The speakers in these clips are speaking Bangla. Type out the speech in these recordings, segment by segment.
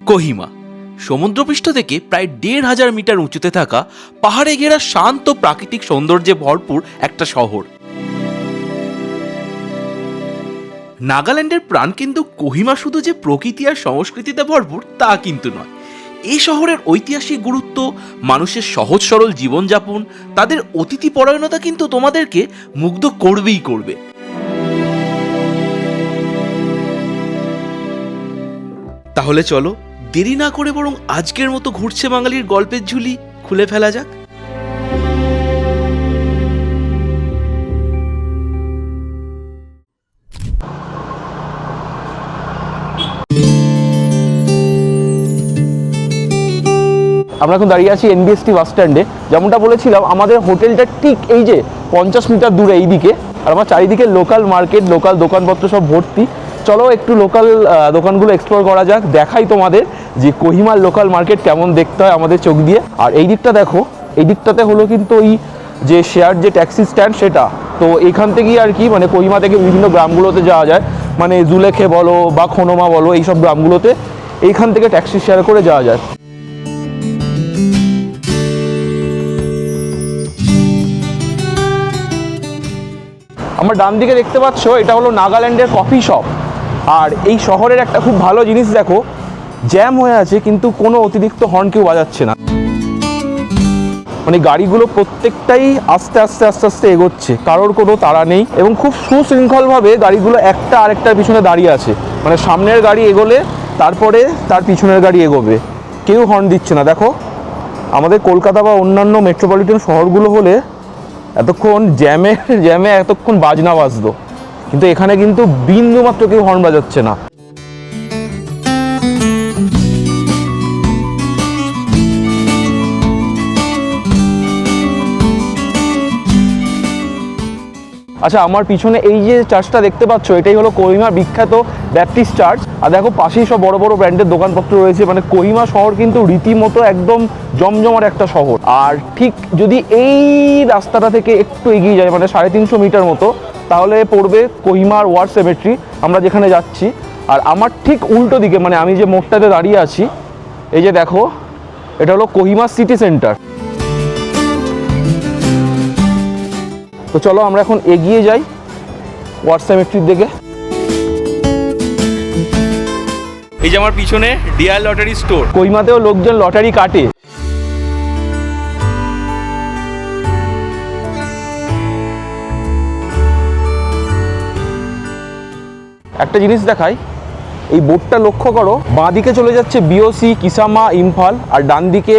কোহিমা সমুদ্রপৃষ্ঠ থেকে প্রায় ১৫০০ মিটার উঁচুতে থাকা পাহাড়ে ঘেরা শান্ত প্রাকৃতিক সৌন্দর্যে ভরপুর একটা শহর। নাগাল্যান্ডের প্রাণকেন্দ্র কোহিমা শুধু যে প্রকৃতি আর সংস্কৃতিতে ভরপুর তা কিন্তু নয়। এই শহরের ঐতিহাসিক গুরুত্ব, মানুষের সহজ সরল জীবনযাপন, তাদের অতিথি পরায়ণতা কিন্তু তোমাদেরকে মুগ্ধ করবেই করবে। তাহলে চলো দেরি না করে বরং আজকের মতো ঘুরছে বাঙালির গল্পের ঝুলি খুলে ফেলা যাক। আমরা এখন দাঁড়িয়ে আছি এনবিএসটি বাস স্ট্যান্ডে। যেমনটা বলেছিলাম, আমাদের হোটেলটা ঠিক এই যে 50 মিটার দূরে এইদিকে, আর আমার চারিদিকে লোকাল মার্কেট, লোকাল দোকানপত্র সব ভর্তি। চলো একটু লোকাল দোকানগুলো এক্সপ্লোর করা যাক, দেখাই তোমাদের যে কোহিমার লোকাল মার্কেট কেমন দেখতে হয় আমাদের চোখ দিয়ে। আর এই দিকটা দেখো, এই দিকটাতে হলো কিন্তু ওই যে শেয়ার যে ট্যাক্সি স্ট্যান্ড সেটা। তো এইখান থেকেই আর কি মানে কোহিমা থেকে বিভিন্ন গ্রামগুলোতে যাওয়া যায়, মানে জুলেখে বলো বা খোনোমা বলো, এইসব গ্রামগুলোতে এইখান থেকে ট্যাক্সি শেয়ার করে যাওয়া যায়। আমার ডান দিকে দেখতে পাচ্ছ, এটা হলো নাগাল্যান্ডের কফি শপ। আর এই শহরের একটা খুব ভালো জিনিস দেখো, জ্যাম হয়ে আছে কিন্তু কোনো অতিরিক্ত হর্ন কেউ বাজাচ্ছে না, মানে গাড়িগুলো প্রত্যেকটাই আস্তে আস্তে আস্তে আস্তে এগোচ্ছে, কারোর কোনো তাড়া নেই এবং খুব সুশৃঙ্খলভাবে গাড়িগুলো একটা আরেকটার পিছনে দাঁড়িয়ে আছে। মানে সামনের গাড়ি এগোলে তারপরে তার পিছনের গাড়ি এগোবে, কেউ হর্ন দিচ্ছে না। দেখো আমাদের কলকাতা বা অন্যান্য মেট্রোপলিটন শহরগুলো হলে এতক্ষণ জ্যামে এতক্ষণ বাজনা বাজতো, কিন্তু এখানে কিন্তু বিন্দু মাত্র কেউ হর্ন বাজাচ্ছে না। আচ্ছা, আমার পিছনে এই যে চার্চটা দেখতে পাচ্ছ, এটাই হলো কোহিমার বিখ্যাত ব্যাপটিস্ট চার্চ। আর দেখো পাশেই সব বড় বড় ব্র্যান্ডের দোকানপত্র রয়েছে। মানে কোহিমা শহর কিন্তু রীতিমতো একদম জমজমার একটা শহর। আর ঠিক যদি এই রাস্তাটা থেকে একটু এগিয়ে যায়, মানে 350 মিটার মতো, তাহলে পড়বে কোহিমার ওয়ার সেমেট্রি, আমরা যেখানে যাচ্ছি। আর আমার ঠিক উল্টো দিকে, মানে আমি যে মোড়টাতে দাঁড়িয়ে আছি, এই যে দেখো, এটা হলো কোহিমা সিটি সেন্টার। তো চলো আমরা এখন এগিয়ে যাই ওয়ার সেমেট্রির দিকে। এই যে আমার পিছনে ডিয়ার লটারি স্টোর। কোহিমাতেও লোকজন লটারি কাটে। একটা জিনিস দেখাই, এই বোর্ডটা লক্ষ্য করো, বাঁ দিকে চলে যাচ্ছে বিওসি, কিসামা, ইম্ফল, আর ডান দিকে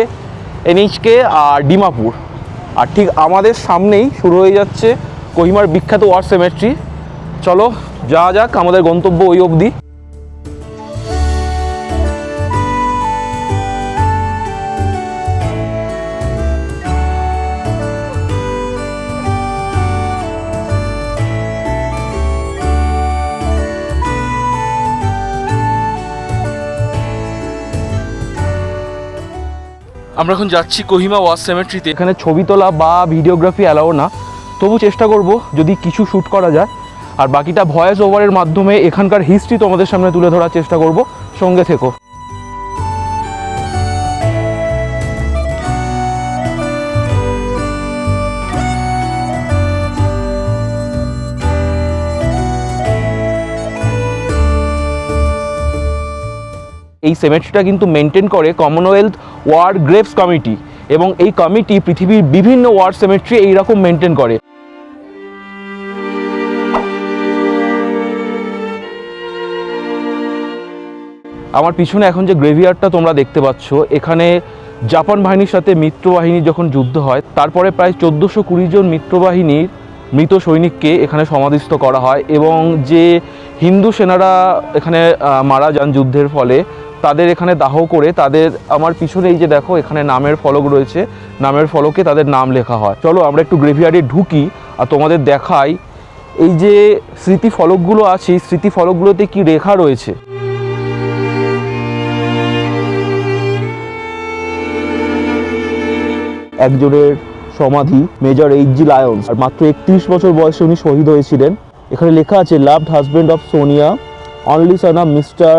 এনএইচকে আর ডিমাপুর। আর ঠিক আমাদের সামনেই শুরু হয়ে যাচ্ছে কোহিমার বিখ্যাত ওয়ার সেমেট্রি। চলো যাওয়া যাক আমাদের গন্তব্য ওই অবধি। আমরা এখন যাচ্ছি কোহিমা ওয়ার সেমেট্রিতে। এখানে ছবি তোলা বা ভিডিওগ্রাফি অ্যালাও না, তবু চেষ্টা করব যদি কিছু শ্যুট করা যায়। আর বাকিটা ভয়েস ওভারের মাধ্যমে এখানকার হিস্ট্রি তোমাদের সামনে তুলে ধরার চেষ্টা করব। সঙ্গে থেকো। এই সেমেট্রিটা কিন্তু মেনটেন করে কমনওয়েলথ ওয়ার গ্রেভস কমিটি, এবং এই কমিটি পৃথিবীর বিভিন্ন ওয়ার সেমেট্রি এইরকম মেনটেন করে। আমার পিছনে এখন যে গ্রেভিয়ার্ডটা তোমরা দেখতে পাচ্ছ, এখানে জাপান বাহিনীর সাথে মিত্রবাহিনীর যখন যুদ্ধ হয়, তারপরে প্রায় 1420 জন মিত্রবাহিনীর মৃত সৈনিককে এখানে সমাধিস্থ করা হয়। এবং যে হিন্দু সেনারা এখানে মারা যান যুদ্ধের ফলে, তাদের এখানে দাহ করে তাদের, আমার পিছনে এই যে দেখো এখানে নামের ফলক রয়েছে, নামের ফলকে তাদের নাম লেখা হয়। চলো আমরা একটু গ্রেভিয়ার্ডে ঢুকি আর তোমাদের দেখাই এই যে স্মৃতি ফলকগুলো আছে, স্মৃতি ফলকগুলোতে কি লেখা রয়েছে। একজনের সমাধি মেজর এইচ.জি. লায়ন্স, আর মাত্র 31 বছর বয়সে উনি শহীদ হয়েছিলেন। এখানে লেখা আছে loved husband of Sonia, only son of mister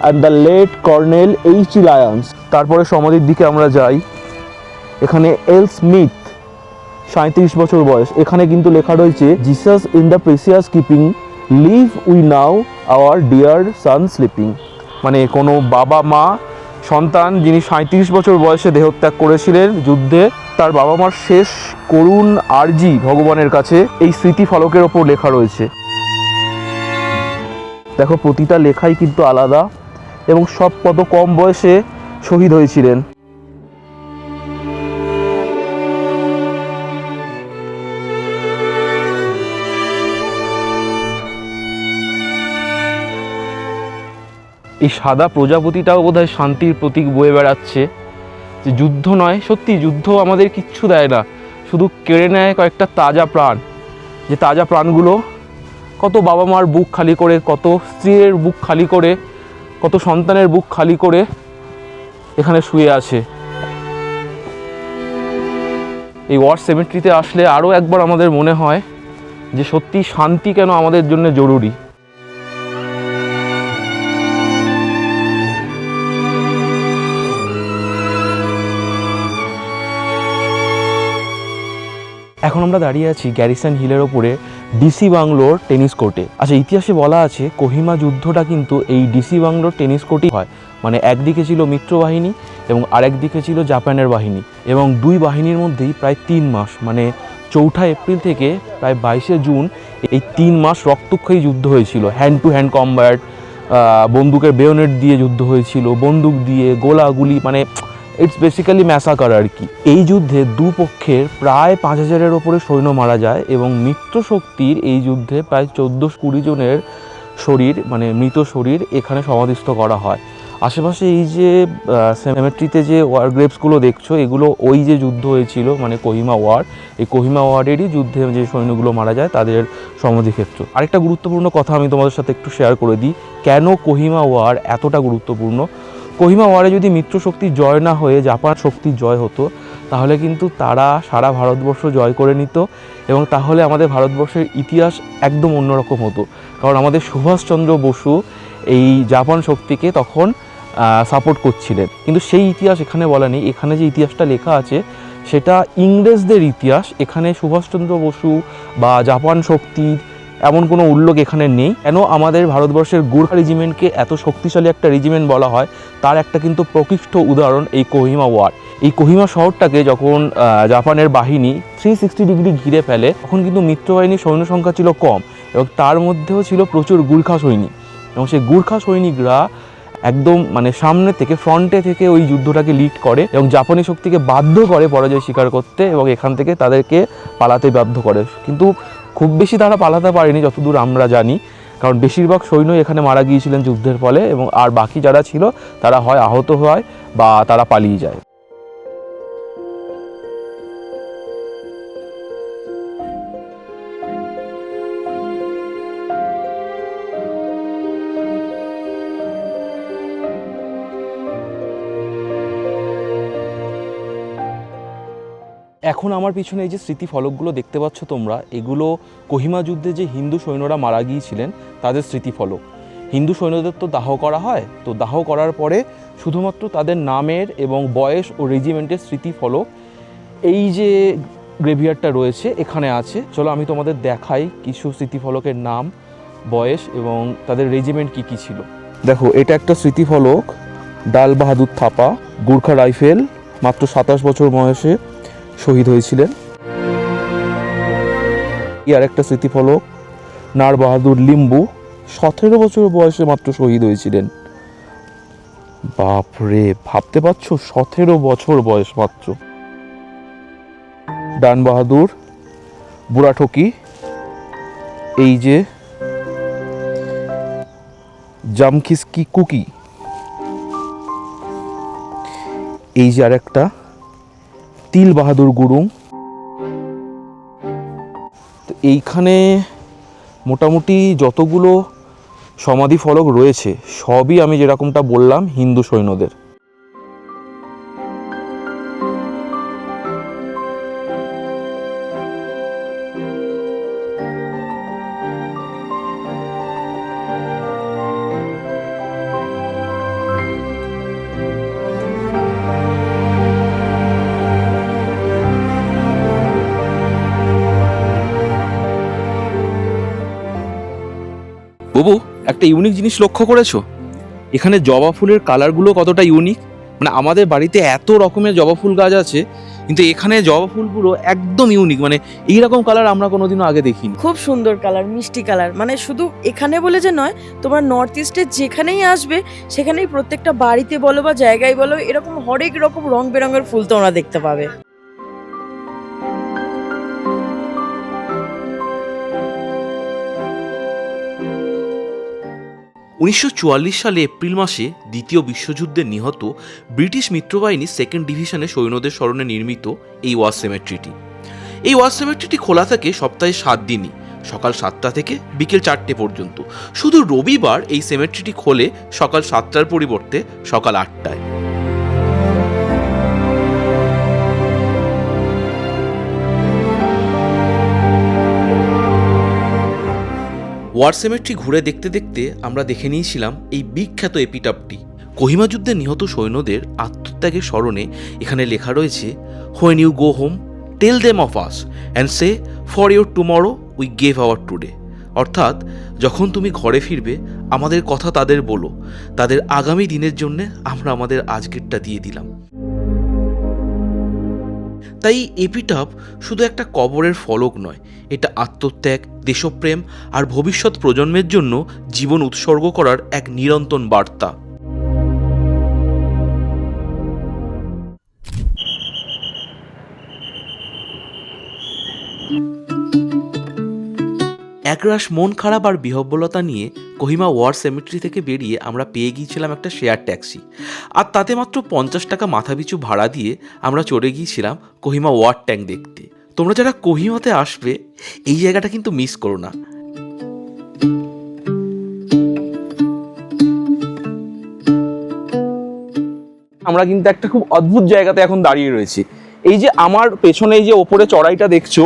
and the late colonel H Lyons. তারপরে সমাধির দিকে আমরা যাই। এখানে এল স্মিথ, 37 বছর বয়স। এখানে কিন্তু লেখা রয়েছে Jesus in the precious keeping, leave we now our dear son sleeping. মানে কোনো বাবা মা সন্তান যিনি 37 বছর বয়সে দেহত্যাগ করেছিলেন যুদ্ধে, তার বাবা মার শেষ করুণ আর্জি ভগবানের কাছে এই স্মৃতি ফলকের ওপর লেখা রয়েছে। দেখো প্রতিটা লেখাই কিন্তু আলাদা এবং সব কত কম বয়সে শহীদ হয়েছিলেন। এই সাদা প্রজাপতিটাও বোধহয় শান্তির প্রতীক বয়ে বেড়াচ্ছে, যে যুদ্ধ নয়, সত্যি যুদ্ধ আমাদের কিচ্ছু দেয় না, শুধু কেড়ে নেয় কয়েকটা তাজা প্রাণ। যে তাজা প্রাণগুলো কত বাবা মার বুক খালি করে, কত স্ত্রীর বুক খালি করে, কত সন্তানের বুক খালি করে এখানে শুয়ে আছে। এই ওয়ার সেমেট্রিতে আসলে আরও একবার আমাদের মনে হয় যে সত্যি শান্তি কেন আমাদের জন্য জরুরি। এখন আমরা দাঁড়িয়ে আছি গ্যারিসন হিলের ওপরে ডিসি বাংলোর টেনিস কোর্টে। আচ্ছা, ইতিহাসে বলা আছে কোহিমা যুদ্ধটা কিন্তু এই ডিসি বাংলোর টেনিস কোর্টেই হয়। মানে একদিকে ছিল মিত্র বাহিনী এবং আরেকদিকে ছিল জাপানের বাহিনী, এবং দুই বাহিনীর মধ্যেই প্রায় 3 মাস, মানে 4 এপ্রিল থেকে প্রায় 22 জুন এই 3 মাস রক্তক্ষয়ী যুদ্ধ হয়েছিল। হ্যান্ড টু হ্যান্ড কমব্যাট, বন্দুকের বেয়োনেট দিয়ে যুদ্ধ হয়েছিল, বন্দুক দিয়ে গোলাগুলি, মানে ইটস বেসিক্যালি ম্যাসাকার আর কি। এই যুদ্ধে দুপক্ষের প্রায় 5000-এর ওপরে সৈন্য মারা যায় এবং মিত্র শক্তির এই যুদ্ধে প্রায় 14-20 জনের শরীর, মানে মৃত শরীর এখানে সমাধিস্থ করা হয়। আশেপাশে এই যে সেমেট্রিতে যে ওয়ার গ্রেভসগুলো দেখছো, এগুলো ওই যে যুদ্ধ হয়েছিল, মানে কোহিমা ওয়ার, এই কোহিমা ওয়ারেরই যুদ্ধে যে সৈন্যগুলো মারা যায় তাদের সমাধিক্ষেত্র। আরেকটা গুরুত্বপূর্ণ কথা আমি তোমাদের সাথে একটু শেয়ার করে দিই, কেন কোহিমা ওয়ার এতটা গুরুত্বপূর্ণ। কোহিমা ওয়ারে যদি মিত্র শক্তি জয় না হয়ে জাপান শক্তির জয় হতো, তাহলে কিন্তু তারা সারা ভারতবর্ষ জয় করে নিত এবং তাহলে আমাদের ভারতবর্ষের ইতিহাস একদম অন্যরকম হতো। কারণ আমাদের সুভাষচন্দ্র বসু এই জাপান শক্তিকে তখন সাপোর্ট করছিলেন, কিন্তু সেই ইতিহাস এখানে বলা নেই। এখানে যে ইতিহাসটা লেখা আছে সেটা ইংরেজদের ইতিহাস। এখানে সুভাষচন্দ্র বসু বা জাপান শক্তির এমন কোনো উল্লেখ এখানে নেই। কেন আমাদের ভারতবর্ষের গুর্খা রেজিমেন্টকে এত শক্তিশালী একটা রেজিমেন্ট বলা হয়, তার একটা কিন্তু প্রকৃষ্ট উদাহরণ এই কোহিমা ওয়ার। এই কোহিমা শহরটাকে যখন জাপানের বাহিনী 360 ডিগ্রি ঘিরে ফেলে, তখন কিন্তু মিত্রবাহিনীর সৈন্য সংখ্যা ছিল কম এবং তার মধ্যেও ছিল প্রচুর গুর্খা সৈনিক, এবং সেই গুর্খা সৈনিকরা একদম মানে সামনে থেকে, ফ্রন্টে থেকে ওই যুদ্ধটাকে লিড করে এবং জাপানি শক্তিকে বাধ্য করে পরাজয় স্বীকার করতে এবং এখান থেকে তাদেরকে পালাতে বাধ্য করে। কিন্তু খুব বেশি তারা পালাতে পারেনি যতদূর আমরা জানি, কারণ বেশিরভাগ সৈন্যই এখানে মারা গিয়েছিলেন যুদ্ধের ফলে, এবং আর বাকি যারা ছিল তারা হয় আহত হয় বা তারা পালিয়ে যায়। এখন আমার পিছনে এই যে স্মৃতিফলকগুলো দেখতে পাচ্ছ তোমরা, এগুলো কোহিমা যুদ্ধে যে হিন্দু সৈন্যরা মারা গিয়েছিলেন তাদের স্মৃতিফলক। হিন্দু সৈন্যদের তো দাহ করা হয়, তো দাহ করার পরে শুধুমাত্র তাদের নামের এবং বয়স ও রেজিমেন্টের স্মৃতিফলক এই যে গ্রেভিয়ারটা রয়েছে এখানে আছে। চলো আমি তোমাদের দেখাই কিছু স্মৃতিফলকের নাম, বয়স এবং তাদের রেজিমেন্ট কী কী ছিল। দেখো, এটা একটা স্মৃতিফলক, ডাল বাহাদুর থাপা, গুর্খা রাইফেল, মাত্র 27 বছর বয়সে শহীদ হয়েছিলেন। আর একটা স্মৃতিফলক, নার বাহাদুর লিম্বু, 17 বছর বয়সে মাত্র শহীদ হয়েছিলেন। বাপরে, ভাবতে পারছো 17 বছর বয়স মাত্র। ডান বাহাদুর বুড়াঠকি, এই যে জামখিস্কি কুকি, এই যে আরেকটা তিল বাহাদুর গুরুং। তো এইখানে মোটামুটি যতগুলো সমাধি ফলক রয়েছে সবই আমি যেরকমটা বললাম হিন্দু সৈন্যদের। বাবু, একটা ইউনিক জিনিস লক্ষ্য করেছো? এখানে জবা ফুলের কালারগুলো কতটা ইউনিক। মানে আমাদের বাড়িতে এত রকমের জবা ফুল গাছ আছে, কিন্তু এখানে জবা ফুলগুলো একদম ইউনিক। মানে এইরকম কালার আমরা কোনোদিনও আগে দেখিনি। খুব সুন্দর কালার, মিষ্টি কালার। মানে শুধু এখানে বলে যে নয়, তোমরা নর্থ ইস্টে যেখানেই আসবে সেখানেই প্রত্যেকটা বাড়িতে বলো বা জায়গায় বলো এরকম হরেক রকম রং বেরঙের ফুল তোমরা দেখতে পাবে। 1944 সালে এপ্রিল মাসে দ্বিতীয় বিশ্বযুদ্ধে নিহত ব্রিটিশ মিত্রবাহিনীর সেকেন্ড ডিভিশনে সৈন্যদের স্মরণে নির্মিত এই ওয়ার সেমেট্রিটি। এই ওয়ার সেমেট্রিটি খোলা থাকে সপ্তাহে 7 দিনই, সকাল 7টা থেকে বিকেল 4টে পর্যন্ত। শুধু রবিবার এই সেমেট্রিটি খোলে সকাল 7টার পরিবর্তে সকাল 8টায়। ওয়ার সেমেট্রি ঘুরে দেখতে দেখতে আমরা দেখে নিয়েছিলাম এই বিখ্যাত এপিটাফটি। কোহিমা যুদ্ধে নিহত সৈন্যদের আত্মত্যাগের স্মরণে এখানে লেখা রয়েছে, when you go home tell them of us and say for your tomorrow we gave our today. অর্থাৎ যখন তুমি ঘরে ফিরবে আমাদের কথা তাদের বলো, তাদের আগামী দিনের জন্য আমরা আমাদের আজকেরটা দিয়ে দিলাম। তাই এপিটাফ শুধু একটা কবরের ফলক নয়, এটা আত্মত্যাগ, দেশপ্রেম আর ভবিষ্যৎ প্রজন্মের জন্য জীবন উৎসর্গ করার এক নিরন্তর বার্তা। একরাশ মন খারাপ আর বিহ্বলতা নিয়ে কোহিমা ওয়ার সেমেট্রি থেকে বেরিয়ে আমরা পেয়ে গিয়েছিলাম একটা শেয়ার ট্যাক্সি, আর তাতে মাত্র 50 টাকা মাথাপিছু ভাড়া দিয়ে আমরা চড়ে গিয়েছিলাম কোহিমা ওয়ার ট্যাঙ্ক দেখতে। তোমরা যারা কোহিমাতে আসবে এই জায়গাটা কিন্তু মিস করো না। আমরা কিন্তু একটা খুব অদ্ভুত জায়গাতে এখন দাঁড়িয়ে রয়েছি। এই যে আমার পেছনে এই যে ওপরে চড়াইটা দেখছো,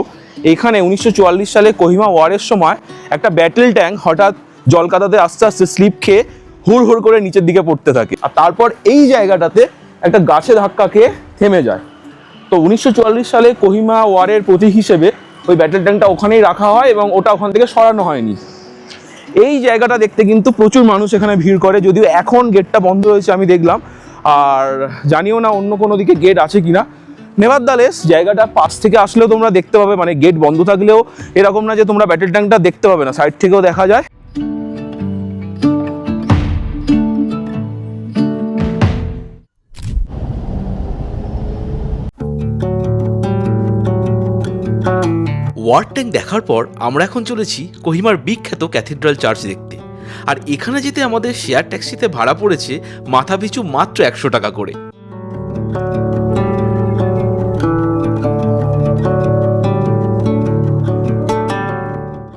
এখানে 1944 সালে কোহিমা ওয়ারের সময় একটা ব্যাটেল ট্যাঙ্ক হঠাৎ জলকাদাতে আস্তে আস্তে স্লিপ খেয়ে হুড় হুড় করে নিচের দিকে পড়তে থাকে, আর তারপর এই জায়গাটাতে একটা গাছে ধাক্কা খেয়ে থেমে যায়। তো 1944 সালে কোহিমা ওয়ারের প্রতীক হিসেবে ওই ব্যাটেল ট্যাঙ্কটা ওখানেই রাখা হয় এবং ওটা ওখান থেকে সরানো হয়নি। এই জায়গাটা দেখতে কিন্তু প্রচুর মানুষ এখানে ভিড় করে, যদিও এখন গেটটা বন্ধ হয়েছে আমি দেখলাম, আর জানিও না অন্য কোনো দিকে গেট আছে কিনা। নেভারদালেস জায়গাটা পাশ থেকে আসলেও তোমরা দেখতে পাবে, মানে গেট বন্ধ থাকলেও এরকম না যে তোমরা ব্যাটেল ট্যাঙ্কটা দেখতে পাবে না, সাইড থেকেও দেখা যায়। ওয়ার ট্যাঙ্ক দেখার পর আমরা এখন চলেছি কোহিমার বিখ্যাত ক্যাথিড্রাল চার্চ দেখতে, আর এখানে যেতে আমাদের শেয়ার ট্যাক্সিতে ভাড়া পড়েছে মাথাপিছু মাত্র 100 টাকা করে।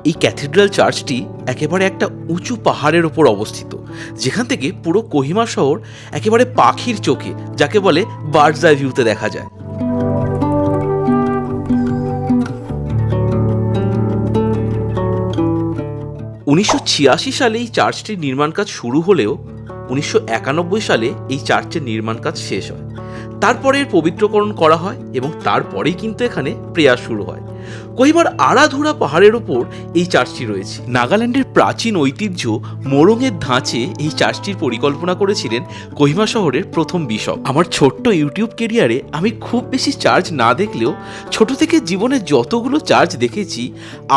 এই ক্যাথিড্রাল চার্চটি একেবারে একটা উঁচু পাহাড়ের ওপর অবস্থিত, যেখান থেকে পুরো কোহিমা শহর একেবারে পাখির চোখে, যাকে বলে বার্ডস আই ভিউতে দেখা যায়। উনিশশো 86 সালে এই চার্চটির নির্মাণ কাজ শুরু হলেও 1991 সালে এই চার্চের নির্মাণ কাজ শেষ হয়। তারপরে এর পবিত্রকরণ করা হয় এবং তারপরেই কিন্তু এখানে প্রেয়ার শুরু হয়। কোহিমার আড়াধুরা পাহাড়ের ওপর এই চার্চটি রয়েছে। নাগাল্যান্ডের প্রাচীন ঐতিহ্য মোরংয়ের ধাঁচে এই চার্চটির পরিকল্পনা করেছিলেন কোহিমা শহরের প্রথম বিশপ। আমার ছোট্ট ইউটিউব ক্যারিয়ারে আমি খুব বেশি চার্চ না দেখলেও ছোট থেকে জীবনে যতগুলো চার্চ দেখেছি,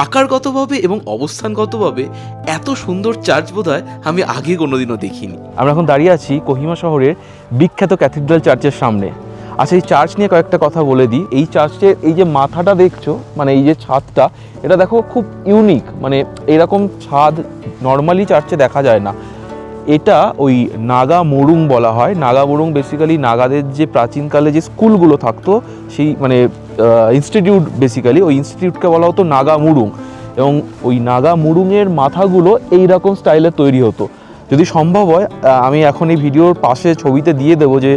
আকারগতভাবে এবং অবস্থানগতভাবে এত সুন্দর চার্চ বোধহয় আমি আগে কোনোদিনও দেখিনি। আমরা এখন দাঁড়িয়ে আছি কোহিমা শহরের বিখ্যাত ক্যাথিড্রাল চার্চের সামনে। আচ্ছা, এই চার্চ নিয়ে কয়েকটা কথা বলে দিই। এই চার্চের এই যে মাথাটা দেখছো, মানে এই যে ছাদটা, এটা দেখো খুব ইউনিক। মানে এরকম ছাদ নর্মালি চার্চে দেখা যায় না। এটা ওই নাগা মুরুং বলা হয়। নাগা মুরুং বেসিক্যালি নাগাদের যে প্রাচীনকালে যে স্কুলগুলো থাকতো, সেই মানে ইনস্টিটিউট, বেসিক্যালি ওই ইনস্টিটিউটকে বলা হতো নাগা মুরুং, এবং ওই নাগা মুরুংয়ের মাথাগুলো এইরকম স্টাইলে তৈরি হতো। যদি সম্ভব হয় আমি এখন এই ভিডিওর পাশে ছবিতে দিয়ে দেবো যে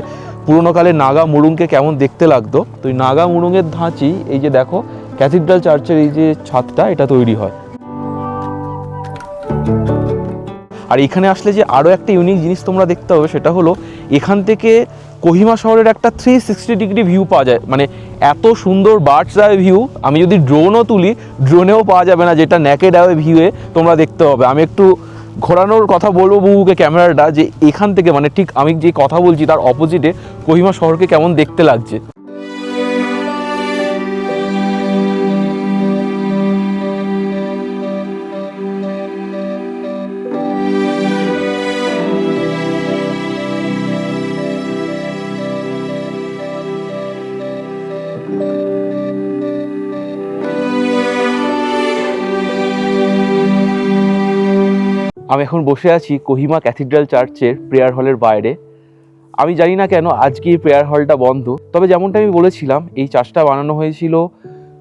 পুরোনো কালে নাগা মুরুংকে কেমন দেখতে লাগতো। তো ওই নাগা মুরুংয়ের ধাঁচই এই যে দেখো ক্যাথিড্রাল চার্চের এই যে ছাদটা, এটা তৈরি হয়। আর এখানে আসলে যে আরও একটা ইউনিক জিনিস তোমরা দেখতে পাবে, সেটা হলো এখান থেকে কোহিমা শহরের একটা 360 ডিগ্রি ভিউ পাওয়া যায়। মানে এত সুন্দর বার্ডস আই ভিউ আমি যদি ড্রোনও তুলি, ড্রোনেও পাওয়া যাবে না, যেটা ন্যাকেড আই ভিউয়ে তোমরা দেখতে পাবে। আমি একটু ঘোরানোর কথা বলবো বুবুকে ক্যামেরাটা, যে এখান থেকে মানে ঠিক আমি যে কথা বলছি তার অপোজিটে কোহিমা শহরকে কেমন দেখতে লাগছে। আমি এখন বসে আছি কোহিমা ক্যাথিড্রাল চার্চের প্রেয়ার হলের বাইরে। আমি জানি না কেন আজকে এই প্রেয়ার হলটা বন্ধ, তবে যেমনটা আমি বলেছিলাম এই চার্চটা বানানো হয়েছিল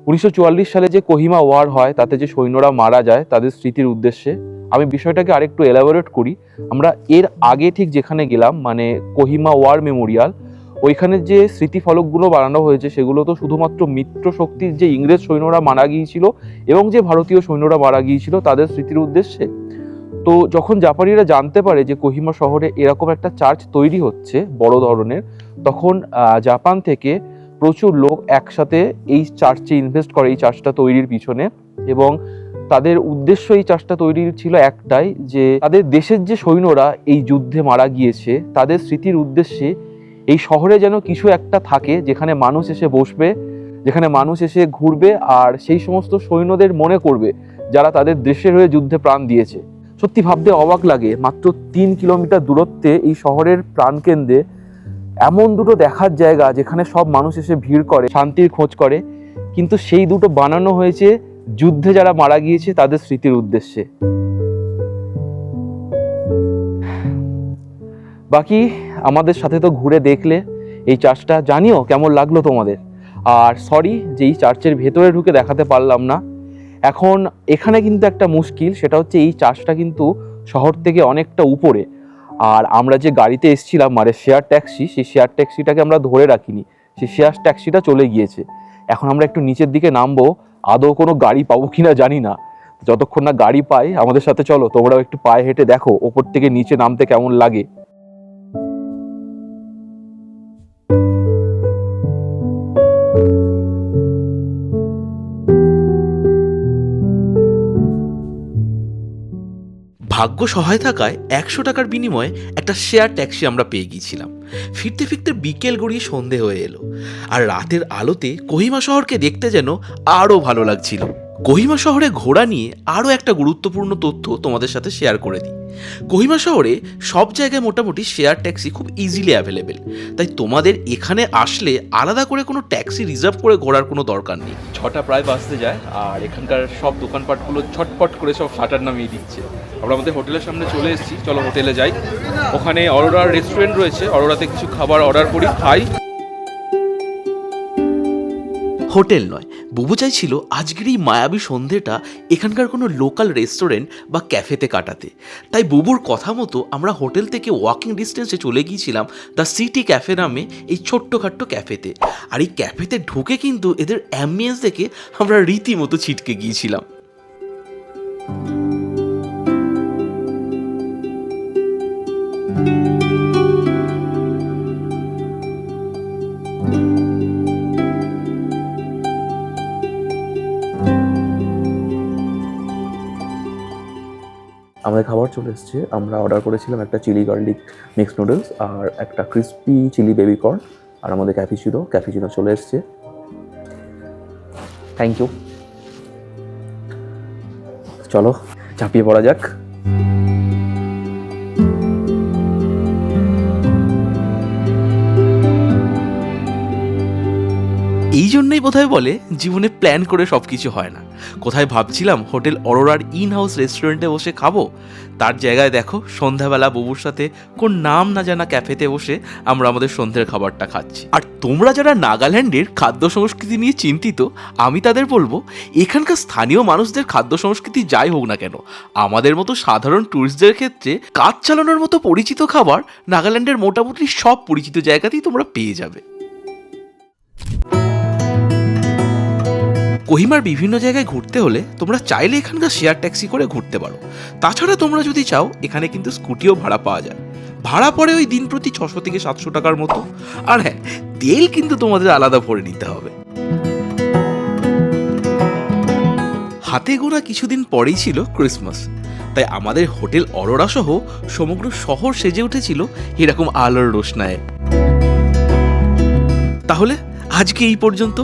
1944 সালে যে কোহিমা ওয়ার হয় তাতে যে সৈন্যরা মারা যায় তাদের স্মৃতির উদ্দেশ্যে। আমি বিষয়টাকে আরেকটু এলাবোরেট করি। আমরা এর আগে ঠিক যেখানে গেলাম মানে কোহিমা ওয়ার মেমোরিয়াল, ওইখানে যে স্মৃতিফলকগুলো বানানো হয়েছে সেগুলো তো শুধুমাত্র মিত্র শক্তির যে ইংরেজ সৈন্যরা মারা গিয়েছিল এবং যে ভারতীয় সৈন্যরা মারা গিয়েছিল তাদের স্মৃতির উদ্দেশ্যে। তো যখন জাপানিরা জানতে পারে যে কোহিমা শহরে এরকম একটা চার্চ তৈরি হচ্ছে বড় ধরনের, তখন জাপান থেকে প্রচুর লোক একসাথে এই চার্চে ইনভেস্ট করে, এই চার্চটা তৈরির পিছনে। এবং তাদের উদ্দেশ্য এই চার্চটা তৈরির ছিল একটাই, যে তাদের দেশের যে সৈন্যরা এই যুদ্ধে মারা গিয়েছে তাদের স্মৃতির উদ্দেশ্যে এই শহরে যেন কিছু একটা থাকে যেখানে মানুষ এসে বসবে, যেখানে মানুষ এসে ঘুরবে আর সেই সমস্ত সৈন্যদের মনে করবে যারা তাদের দেশের হয়ে যুদ্ধে প্রাণ দিয়েছে। সত্যি ভাবতে অবাক লাগে, মাত্র 3 কিলোমিটার দূরত্বে এই শহরের প্রাণকেন্দ্রে এমন দুটো দেখার জায়গা যেখানে সব মানুষ এসে ভিড় করে, শান্তির খোঁজ করে, কিন্তু সেই দুটো বানানো হয়েছে যুদ্ধে যারা মারা গিয়েছে তাদের স্মৃতির উদ্দেশ্যে। বাকি আমাদের সাথে তো ঘুরে দেখলে এই চার্চটা, জানিও কেমন লাগলো তোমাদের। আর সরি যে এই চার্চের ভেতরে ঢুকে দেখাতে পারলাম না। এখন এখানে কিন্তু একটা মুশকিল, সেটা হচ্ছে এই চার্চটা কিন্তু শহর থেকে অনেকটা উপরে, আর আমরা যে গাড়িতে এসেছিলাম মানে শেয়ার ট্যাক্সি, সেই শেয়ার ট্যাক্সিটাকে আমরা ধরে রাখিনি, সেই শেয়ার ট্যাক্সিটা চলে গিয়েছে। এখন আমরা একটু নিচের দিকে নামবো, আদৌ কোনো গাড়ি পাবো কিনা জানি না। যতক্ষণ না গাড়ি পাই আমাদের সাথে চলো, তোমরাও একটু পায়ে হেঁটে দেখো ওপর থেকে নিচে নামতে কেমন লাগে। ভাগ্য সহায় থাকায় 100 টাকার বিনিময়ে একটা শেয়ার ট্যাক্সি আমরা পেয়ে গিয়েছিলাম। ফিরতে ফিরতে বিকেল গড়িয়ে সন্ধে হয়ে এলো, আর রাতের আলোতে কোহিমা শহরকে দেখতে যেন আরও ভালো লাগছিল। কোহিমা শহরে ঘোরা নিয়ে আরও একটা গুরুত্বপূর্ণ তথ্য তোমাদের সাথে শেয়ার করে দিই। কোহিমা শহরে সব জায়গায় মোটামুটি শেয়ার ট্যাক্সি খুব ইজিলি অ্যাভেলেবেল, তাই তোমাদের এখানে আসলে আলাদা করে কোনো ট্যাক্সি রিজার্ভ করে ঘোরার কোনো দরকার নেই। 6টা প্রায় বাজতে যায় আর এখানকার সব দোকানপাটগুলো ছটপট করে সব শাটার নামিয়ে দিচ্ছে। আমরা আমাদের হোটেলের সামনে চলে এসেছি, চলো হোটেলে যাই। ওখানে অরোরার রেস্টুরেন্ট রয়েছে, অরোরাতে কিছু খাবার অর্ডার করি, খাই। হোটেল নয়, বুবু চাইছিল আজকের এই মায়াবী সন্ধেটা এখানকার কোনো লোকাল রেস্টুরেন্ট বা ক্যাফেতে কাটাতে, তাই বুবুর কথা মতো আমরা হোটেল থেকে ওয়াকিং ডিস্টেন্সে চলে গিয়েছিলাম দ্য সিটি ক্যাফে নামে এই ছোট্টখাট্ট ক্যাফেতে। আর এই ক্যাফেতে ঢুকে কিন্তু এদের অ্যাম্বিয়েন্স দেখে আমরা রীতিমতো ছিটকে গিয়েছিলাম। আমাদের খাবার চলে এসছে। আমরা অর্ডার করেছিলাম একটা চিলি গার্লিক মিক্স নুডলস আর একটা ক্রিস্পি চিলি বেবি কর্ন, আর আমাদের ক্যাফিচিনো চলে এসছে। Thank you. চলো চাপিয়ে পড়া যাক। এই জন্যই বোধহয় বলে জীবনে প্ল্যান করে সব কিছু হয় না। কোথায় ভাবছিলাম হোটেল অরোরার ইন হাউস রেস্টুরেন্টে বসে খাবো, তার জায়গায় দেখো সন্ধ্যাবেলা বুবুর সাথে কোন নাম না জানা ক্যাফেতে বসে আমরা আমাদের সন্ধ্যের খাবারটা খাচ্ছি। আর তোমরা যারা নাগাল্যান্ডের খাদ্য সংস্কৃতি নিয়ে চিন্তিত, আমি তাদের বলবো এখানকার স্থানীয় মানুষদের খাদ্য সংস্কৃতি যাই হোক না কেন, আমাদের মতো সাধারণ ট্যুরিস্টদের ক্ষেত্রে কাজ চালানোর মতো পরিচিত খাবার নাগাল্যান্ডের মোটামুটি সব পরিচিত জায়গাতেই তোমরা পেয়ে যাবে। কোহিমার বিভিন্ন জায়গায় ঘুরতে হলে তোমরা চাইলে এখানকার শেয়ার ট্যাক্সি করে ঘুরতে পারো। তাছাড়া তোমরা যদি চাও এখানে কিন্তু স্কুটিও ভাড়া পাওয়া যায়। ভাড়া পড়ে ওই দিন প্রতি 600 থেকে 700 টাকার মতো। আর হ্যাঁ, তেল কিন্তু তোমাদের আলাদা ভরে নিতে হবে। হাতে গোনা কিছুদিন পরেই ছিল ক্রিসমাস, তাই আমাদের হোটেল অরোরা সহ সমগ্র শহর সেজে উঠেছিল এরকম আলোর রোশনায়। তাহলে আজকে এই পর্যন্ত।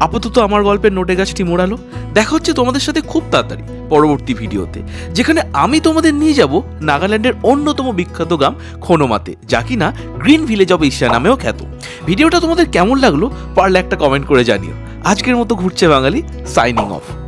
আপাতত আমার গল্পের নোটে গাছটি মোড়ালো। দেখা হচ্ছে তোমাদের সাথে খুব তাড়াতাড়ি পরবর্তী ভিডিওতে, যেখানে আমি তোমাদের নিয়ে যাব নাগাল্যান্ডের অন্যতম বিখ্যাত গ্রাম খোনোমাতে, যা কিনা গ্রিন ভিলেজ অফ এশিয়া নামেও খ্যাত। ভিডিওটা তোমাদের কেমন লাগলো পারলে একটা কমেন্ট করে জানিও। আজকের মতো ঘুরছে বাঙালি সাইনিং অফ।